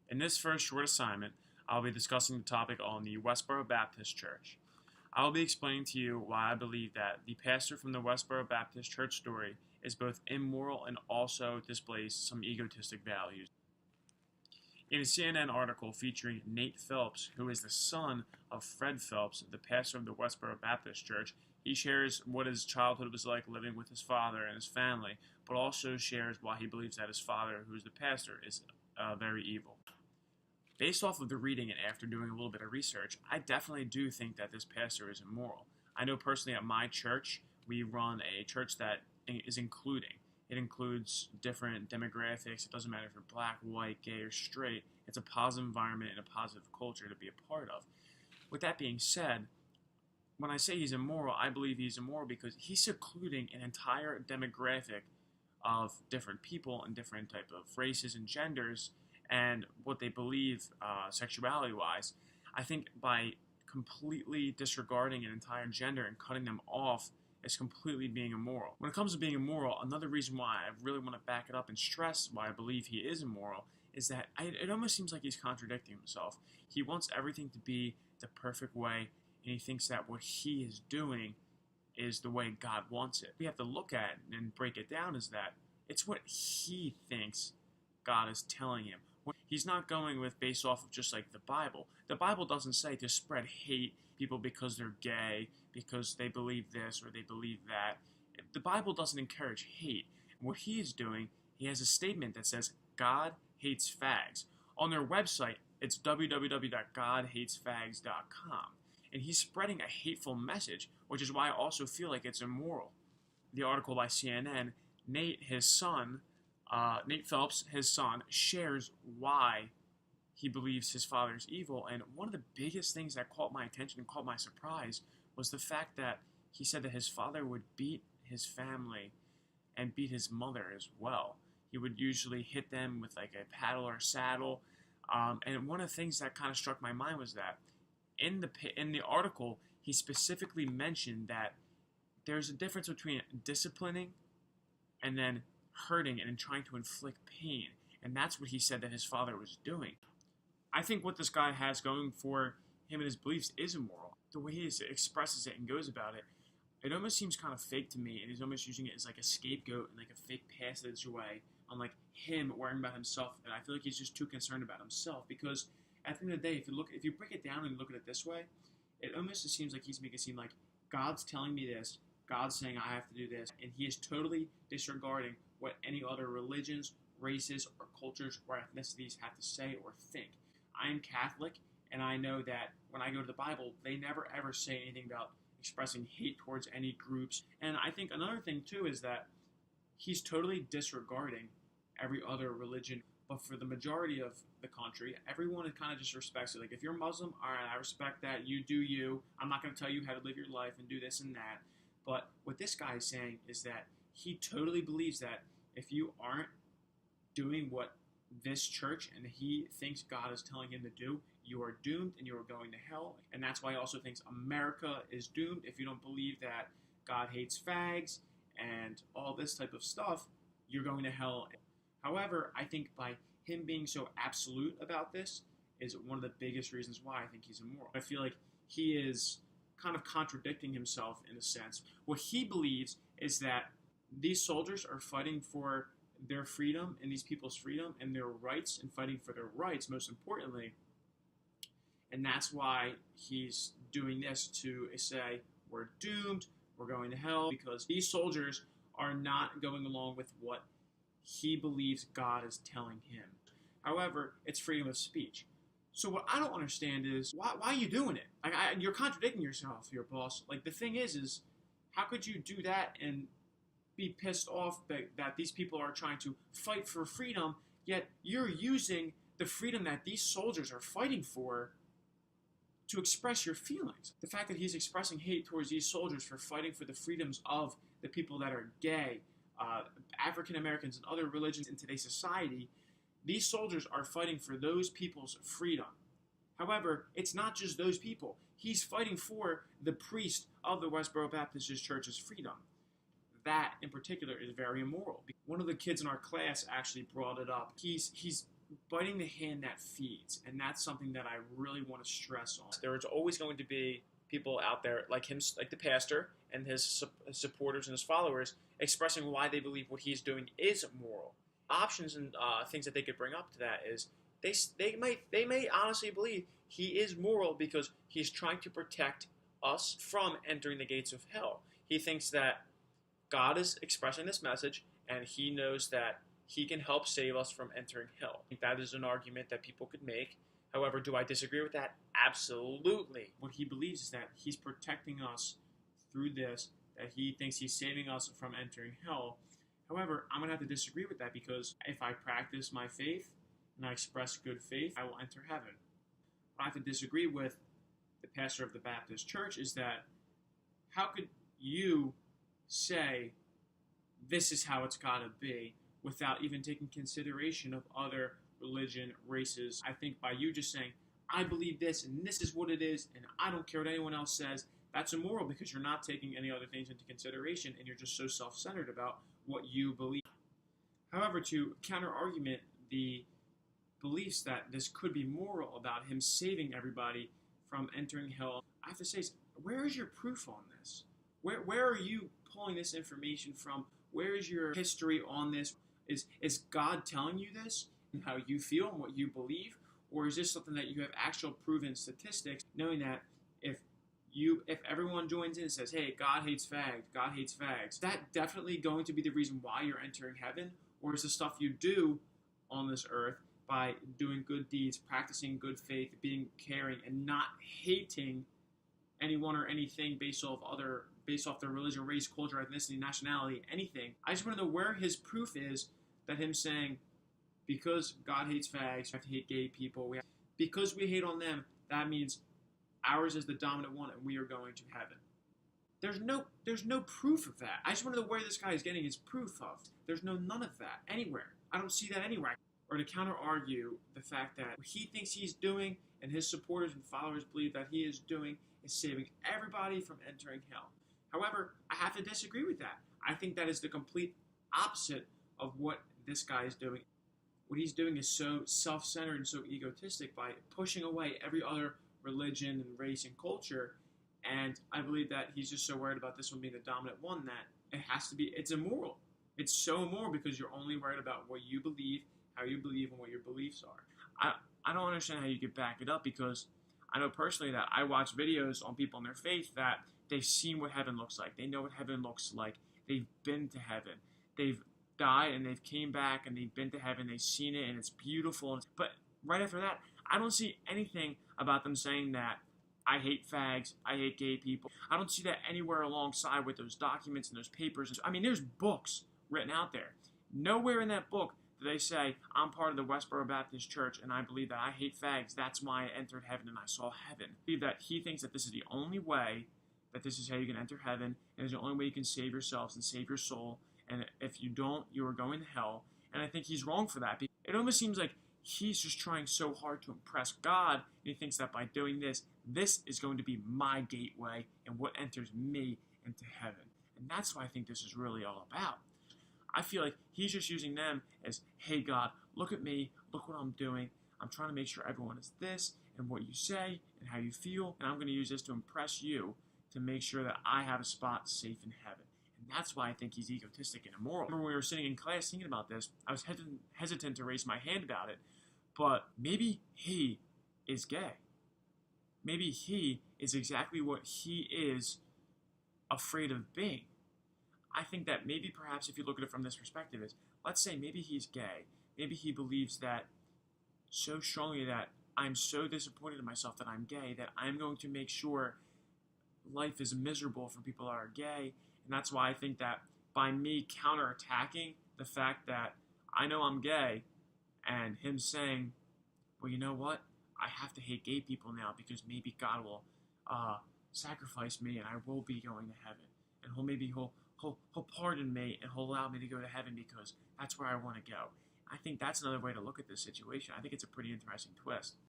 In this first short assignment, I'll be discussing the topic on the Westboro Baptist Church. I will be explaining to you why I believe that the pastor from the Westboro Baptist Church story is both immoral and also displays some egotistic values. In a CNN article featuring Nate Phelps, who is the son of Fred Phelps, the pastor of the Westboro Baptist Church, he shares what his childhood was like living with his father and his family, but also shares why he believes that his father, who is the pastor, is very evil. Based off of the reading and after doing a little bit of research, I definitely do think that this pastor is immoral. I know personally at my church, we run a church that is including. It includes different demographics. It doesn't matter if you're black, white, gay, or straight. It's a positive environment and a positive culture to be a part of. With that being said, when I say he's immoral, I believe he's immoral because he's secluding an entire demographic of different people and different type of races and genders and what they believe sexuality-wise. I think by completely disregarding an entire gender and cutting them off is completely being immoral. When it comes to being immoral, another reason why I really want to back it up and stress why I believe he is immoral is that it almost seems like he's contradicting himself. He wants everything to be the perfect way, and he thinks that what he is doing is the way God wants it. We have to look at it and break it down is that it's what he thinks God is telling him. He's not going with based off of just like the Bible. The Bible doesn't say to spread hate people because they're gay, because they believe this or they believe that. The Bible doesn't encourage hate. What he is doing, he has a statement that says God hates fags. On their website, it's www.godhatesfags.com. And he's spreading a hateful message, which is why I also feel like it's immoral. The article by CNN, Nate Phelps, his son, shares why he believes his father is evil. And one of the biggest things that caught my attention and caught my surprise was the fact that he said that his father would beat his family and beat his mother as well. He would usually hit them with like a paddle or saddle. And one of the things that kind of struck my mind was that in the article, he specifically mentioned that there's a difference between disciplining and then hurting and trying to inflict pain. And that's what he said that his father was doing. I think what this guy has going for him and his beliefs is immoral. The way he expresses it and goes about it, it almost seems kind of fake to me, and he's almost using it as like a scapegoat and like a fake passageway on like him worrying about himself. And I feel like he's just too concerned about himself because at the end of the day, if you break it down and look at it this way, it almost just seems like he's making it seem like God's telling me this, God's saying I have to do this, and he is totally disregarding what any other religions, races, or cultures or ethnicities have to say or think. I am Catholic, and I know that when I go to the Bible, they never ever say anything about expressing hate towards any groups. And I think another thing too is that he's totally disregarding every other religion. But for the majority of the country, everyone kind of just respects it. Like, if you're Muslim, all right, I respect that. You do you. I'm not going to tell you how to live your life and do this and that. But what this guy is saying is that he totally believes that if you aren't doing what this church and he thinks God is telling him to do, you are doomed and you are going to hell. And that's why he also thinks America is doomed. If you don't believe that God hates fags and all this type of stuff, you're going to hell. However, I think by him being so absolute about this is one of the biggest reasons why I think he's immoral. I feel like he is kind of contradicting himself in a sense. What he believes is that these soldiers are fighting for their freedom and these people's freedom and their rights and fighting for their rights, most importantly. And that's why he's doing this to say, we're doomed, we're going to hell, because these soldiers are not going along with what he believes God is telling him. However, it's freedom of speech. So what I don't understand is, why are you doing it? Like, you're contradicting yourself here, boss. Like, the thing is how could you do that and be pissed off that these people are trying to fight for freedom, yet you're using the freedom that these soldiers are fighting for to express your feelings. The fact that he's expressing hate towards these soldiers for fighting for the freedoms of the people that are gay, African Americans, and other religions in today's society, these soldiers are fighting for those people's freedom. However, it's not just those people. He's fighting for the priest of the Westboro Baptist Church's freedom. That, in particular, is very immoral. One of the kids in our class actually brought it up. He's biting the hand that feeds, and that's something that I really want to stress on. There's always going to be people out there like him, like the pastor and his supporters and his followers, expressing why they believe what he's doing is moral. Options and things that they could bring up to that is they may honestly believe he is moral because he's trying to protect us from entering the gates of hell. He thinks that God is expressing this message, and he knows that he can help save us from entering hell. I think that is an argument that people could make. However, do I disagree with that? Absolutely. What he believes is that he's protecting us through this, that he thinks he's saving us from entering hell. However, I'm going to have to disagree with that because if I practice my faith and I express good faith, I will enter heaven. What I have to disagree with the pastor of the Baptist church is that how could you say this is how it's got to be without even taking consideration of other religion, races? I think by you just saying, I believe this and this is what it is and I don't care what anyone else says, that's immoral because you're not taking any other things into consideration and you're just so self-centered about what you believe. However, to counter-argument the beliefs that this could be moral about him saving everybody from entering hell, I have to say, where is your proof on this? Where are you pulling this information from? Where is your history on this? Is God telling you this and how you feel and what you believe? Or is this something that you have actual proven statistics, knowing that if everyone joins in and says, hey, God hates fags, is that definitely going to be the reason why you're entering heaven? Or is the stuff you do on this earth by doing good deeds, practicing good faith, being caring, and not hating anyone or anything based off their religion, race, culture, ethnicity, nationality, anything? I just want to know where his proof is that him saying, because God hates fags, we have to hate gay people. Because we hate on them, that means ours is the dominant one and we are going to heaven. There's no proof of that. I just want to know where this guy is getting his proof of. There's none of that anywhere. I don't see that anywhere. Or to counter-argue the fact that what he thinks he's doing and his supporters and followers believe that he is doing is saving everybody from entering hell. However, I have to disagree with that. I think that is the complete opposite of what this guy is doing. What he's doing is so self-centered and so egotistic by pushing away every other religion and race and culture. And I believe that he's just so worried about this one being the dominant one that it's immoral. It's so immoral because you're only worried about what you believe, how you believe, and what your beliefs are. I don't understand how you could back it up because I know personally that I watch videos on people and their faith that they've seen what heaven looks like. They know what heaven looks like. They've been to heaven. They've died and they've came back and they've been to heaven. They've seen it and it's beautiful. But right after that, I don't see anything about them saying that I hate fags, I hate gay people. I don't see that anywhere alongside with those documents and those papers. I mean, there's books written out there. Nowhere in that book do they say, I'm part of the Westboro Baptist Church and I believe that I hate fags. That's why I entered heaven and I saw heaven. I believe that he thinks that this is the only way, that this is how you can enter heaven, and it's the only way you can save yourselves and save your soul. And if you don't, you are going to hell. And I think he's wrong for that. It almost seems like he's just trying so hard to impress God, and he thinks that by doing this, this is going to be my gateway and what enters me into heaven. And that's what I think this is really all about. I feel like he's just using them as, hey God, look at me, look what I'm doing. I'm trying to make sure everyone is this and what you say and how you feel, and I'm going to use this to impress you to make sure that I have a spot safe in heaven. And that's why I think he's egotistic and immoral. Remember when we were sitting in class thinking about this, I was hesitant to raise my hand about it, but maybe he is gay. Maybe he is exactly what he is afraid of being. I think that maybe perhaps if you look at it from this perspective is, let's say maybe he's gay. Maybe he believes that so strongly that I'm so disappointed in myself that I'm gay that I'm going to make sure life is miserable for people that are gay. And that's why I think that by me counterattacking the fact that I know I'm gay and him saying, well, you know what? I have to hate gay people now because maybe God will sacrifice me and I will be going to heaven. And he'll pardon me and he'll allow me to go to heaven because that's where I want to go. I think that's another way to look at this situation. I think it's a pretty interesting twist.